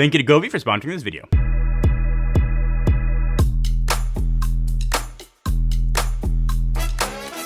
Thank you to Govee for sponsoring this video.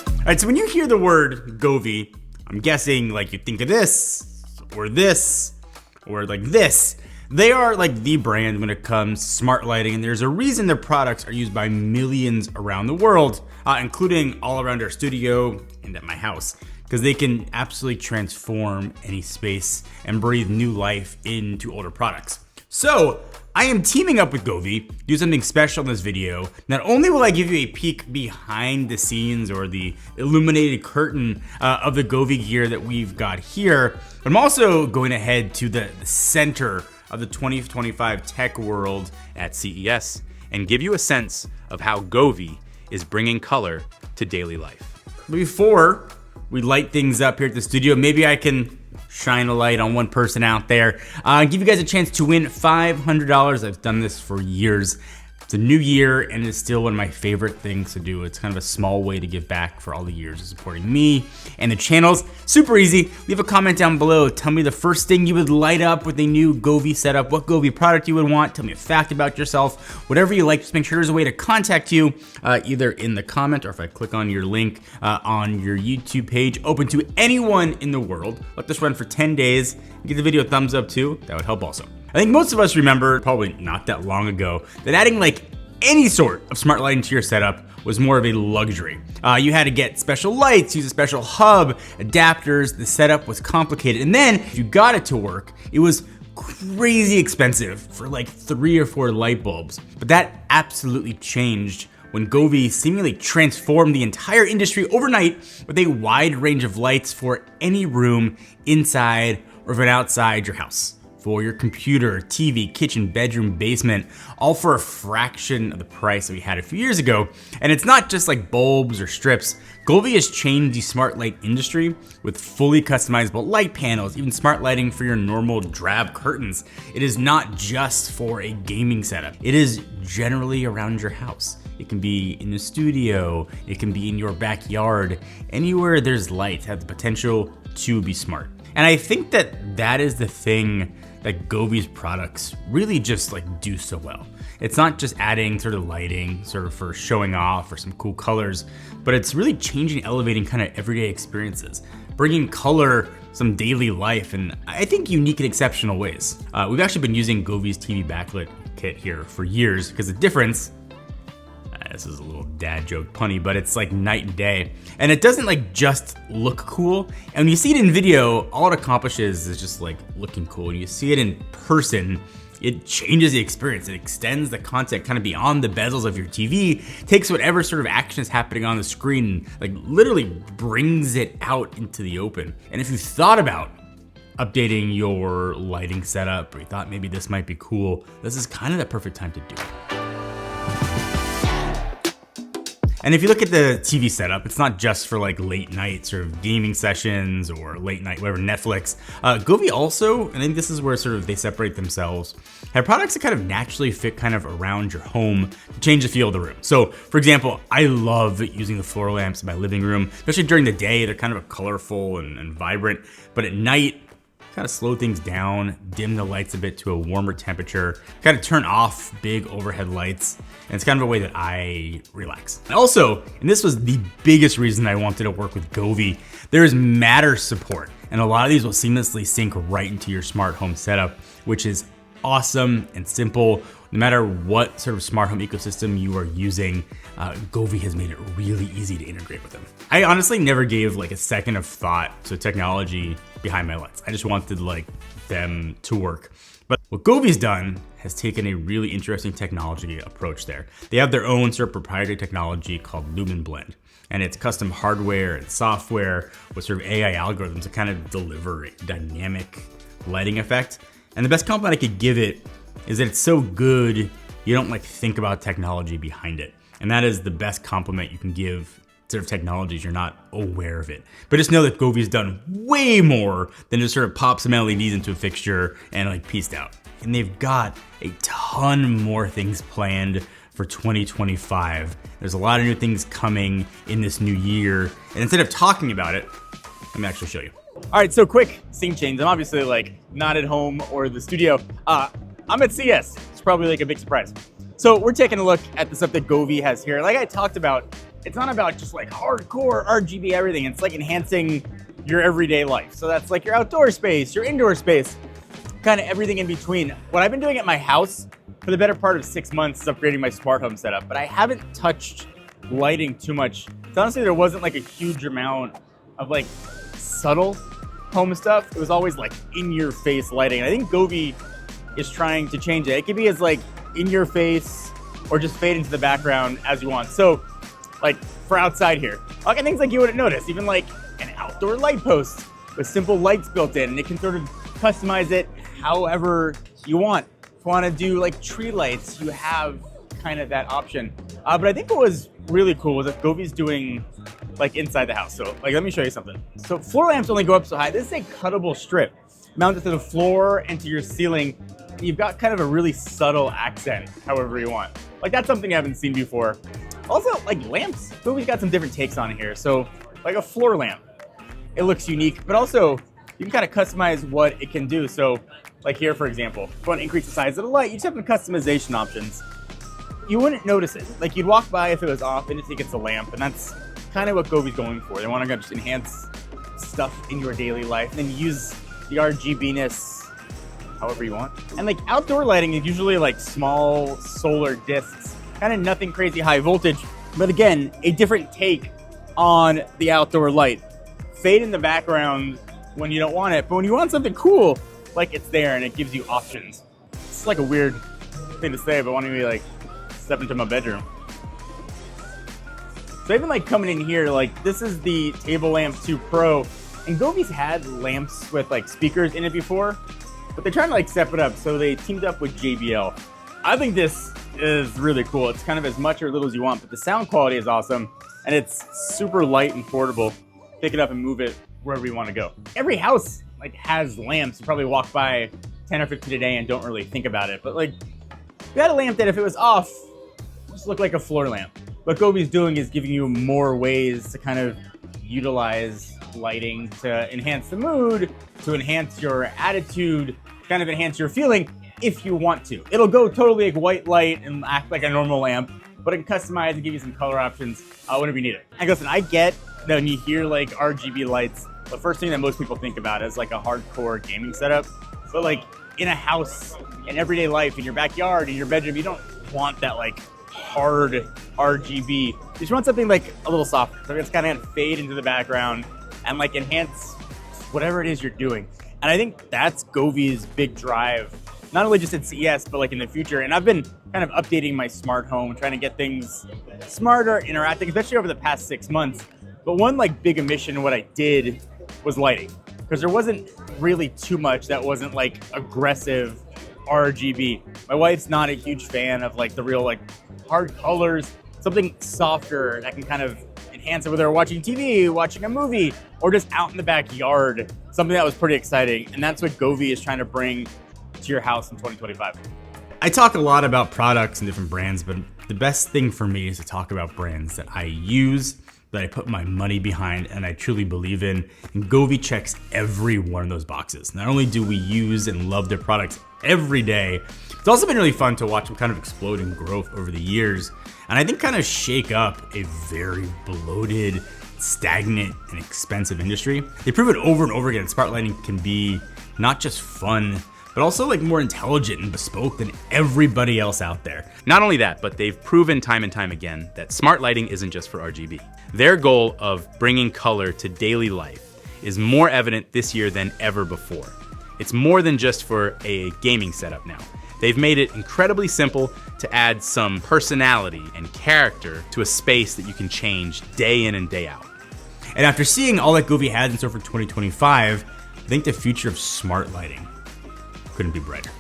All right, so when you hear the word Govee, I'm guessing like you think of this, or like this. They are like the brand when it comes to smart lighting, and there's a reason their products are used by millions around the world, including all around our studio and at my house, because they can absolutely transform any space and breathe new life into older products. So I am teaming up with Govee to do something special in this video. Not only will I give you a peek behind the scenes or the illuminated curtain of the Govee gear that we've got here, but I'm also going to head to the center of the 2025 tech world at CES and give you a sense of how Govee is bringing color to daily life. Before we light things up here at the studio, maybe I can shine a light on one person out there. Give you guys a chance to win $500. I've done this for years. It's a new year and it's still one of my favorite things to do. It's kind of a small way to give back for all the years of supporting me and the channels. Super easy. Leave a comment down below. Tell me the first thing you would light up with a new Govee setup, what Govee product you would want. Tell me a fact about yourself, whatever you like. Just make sure there's a way to contact you either in the comment or if I click on your link on your YouTube page, open to anyone in the world. Let this run for 10 days. Give the video a thumbs up too. That would help also. I think most of us remember, probably not that long ago, that adding like any sort of smart lighting to your setup was more of a luxury. You had to get special lights, use a special hub, adapters, the setup was complicated. And then if you got it to work, it was crazy expensive for like 3 or 4 light bulbs. But that absolutely changed when Govee seemingly transformed the entire industry overnight with a wide range of lights for any room inside or even outside your house. For your computer, TV, kitchen, bedroom, basement, all for a fraction of the price that we had a few years ago. And it's not just like bulbs or strips. Govee has changed the smart light industry with fully customizable light panels, even smart lighting for your normal drab curtains. It is not just for a gaming setup. It is generally around your house. It can be in the studio, it can be in your backyard. Anywhere there's light has the potential to be smart. And I think that is the thing that Govee's products really just like do so well. It's not just adding sort of lighting sort of for showing off or some cool colors, but it's really changing, elevating kind of everyday experiences, bringing color, some daily life, and I think unique and exceptional ways. We've actually been using Govee's TV backlit kit here for years because the difference, this is a little dad joke punny, but it's like night and day. And it doesn't like just look cool. And when you see it in video, all it accomplishes is just like looking cool. And you see it in person, it changes the experience. It extends the content kind of beyond the bezels of your TV, takes whatever sort of action is happening on the screen, like literally brings it out into the open. And if you thought about updating your lighting setup, or you thought maybe this might be cool, this is kind of the perfect time to do it. And if you look at the TV setup, it's not just for like late night sort of gaming sessions or late night, whatever, Netflix. Govee also, and I think this is where sort of they separate themselves, have products that kind of naturally fit kind of around your home to change the feel of the room. So for example, I love using the floor lamps in my living room, especially during the day. They're kind of colorful and vibrant, but at night, kind of slow things down, dim the lights a bit to a warmer temperature, kind of turn off big overhead lights. And it's kind of a way that I relax. And also, and this was the biggest reason I wanted to work with Govee, there is Matter support. And a lot of these will seamlessly sync right into your smart home setup, which is awesome and simple. No matter what sort of smart home ecosystem you are using, Govee has made it really easy to integrate with them. I honestly never gave like a second of thought to technology behind my lights. I just wanted like them to work. But what Govee's done has taken a really interesting technology approach there. They have their own sort of proprietary technology called Lumen Blend. And it's custom hardware and software with sort of AI algorithms to kind of deliver a dynamic lighting effect. And the best compliment I could give it is that it's so good, you don't like think about technology behind it. And that is the best compliment you can give sort of technologies, you're not aware of it. But just know that Govee's done way more than just sort of pop some LEDs into a fixture and like pieced out. And they've got a ton more things planned for 2025. There's a lot of new things coming in this new year. And instead of talking about it, let me actually show you. All right, so quick scene change. I'm obviously like not at home or the studio. I'm at CS. It's probably like a big surprise. So we're taking a look at the stuff that Govee has here. Like I talked about, it's not about just like hardcore RGB everything. It's like enhancing your everyday life. So that's like your outdoor space, your indoor space, kind of everything in between. What I've been doing at my house for the better part of 6 months is upgrading my smart home setup, but I haven't touched lighting too much. So honestly, there wasn't like a huge amount of like subtle home stuff. It was always like in your face lighting. And I think Govee is trying to change it. It could be as like in your face or just fade into the background as you want. So like for outside here, like things like you wouldn't notice, even like an outdoor light post with simple lights built in, and it can sort of customize it however you want. If you want to do like tree lights, you have kind of that option. But I think what was really cool was that Govee's doing like inside the house. So like, let me show you something. So floor lamps only go up so high. This is a cuttable strip mounted to the floor and to your ceiling. You've got kind of a really subtle accent, however you want. Like that's something I haven't seen before. Also, like lamps, Govee's got some different takes on it here. So like a floor lamp, it looks unique, but also you can kind of customize what it can do. So like here, for example, if you want to increase the size of the light, you just have the customization options. You wouldn't notice it. Like you'd walk by if it was off and you think it's a lamp, and that's kind of what Govee's going for. They want to just enhance stuff in your daily life and then use the RGB-ness however you want. And like outdoor lighting is usually like small solar discs, kind of nothing crazy high voltage, but again, a different take on the outdoor light. Fade in the background when you don't want it, but when you want something cool, like it's there and it gives you options. It's like a weird thing to say, but why don't we like step into my bedroom? So even like coming in here, like this is the Table Lamp 2 Pro, and Govee's had lamps with like speakers in it before, but they're trying to like step it up, so they teamed up with JBL. I think this is really cool. It's kind of as much or little as you want, but the sound quality is awesome, and it's super light and portable. Pick it up and move it wherever you want to go. Every house like has lamps. You probably walk by 10 or 15 a day and don't really think about it, but like you had a lamp that if it was off, just looked like a floor lamp. What Govee's doing is giving you more ways to kind of utilize lighting to enhance the mood, to enhance your attitude, kind of enhance your feeling if you want to. It'll go totally like white light and act like a normal lamp, but it can customize and give you some color options whenever you need it. And listen, I get that when you hear like RGB lights, the first thing that most people think about is like a hardcore gaming setup. But like in a house, in everyday life, in your backyard, in your bedroom, you don't want that like hard RGB. You just want something like a little softer. So it's kind of fade into the background and like enhance whatever it is you're doing. And I think that's Govee's big drive, not only just at CES, but like in the future. And I've been kind of updating my smart home, trying to get things smarter, interacting, especially over the past 6 months. But one like big omission, what I did was lighting, because there wasn't really too much that wasn't like aggressive RGB. My wife's not a huge fan of like the real like hard colors, something softer that can kind of enhance it, whether we're watching TV, watching a movie, or just out in the backyard, something that was pretty exciting. And that's what Govee is trying to bring to your house in 2025. I talk a lot about products and different brands, but the best thing for me is to talk about brands that I use, that I put my money behind, and I truly believe in. And Govee checks every one of those boxes. Not only do we use and love their products every day, it's also been really fun to watch them kind of explode and grow over the years. And I think kind of shake up a very bloated, stagnant, and expensive industry. They prove it over and over again. Smart lighting can be not just fun, but also like more intelligent and bespoke than everybody else out there. Not only that, but they've proven time and time again that smart lighting isn't just for RGB. Their goal of bringing color to daily life is more evident this year than ever before. It's more than just for a gaming setup now. They've made it incredibly simple to add some personality and character to a space that you can change day in and day out. And after seeing all that Govee has in store for 2025, I think the future of smart lighting couldn't be brighter.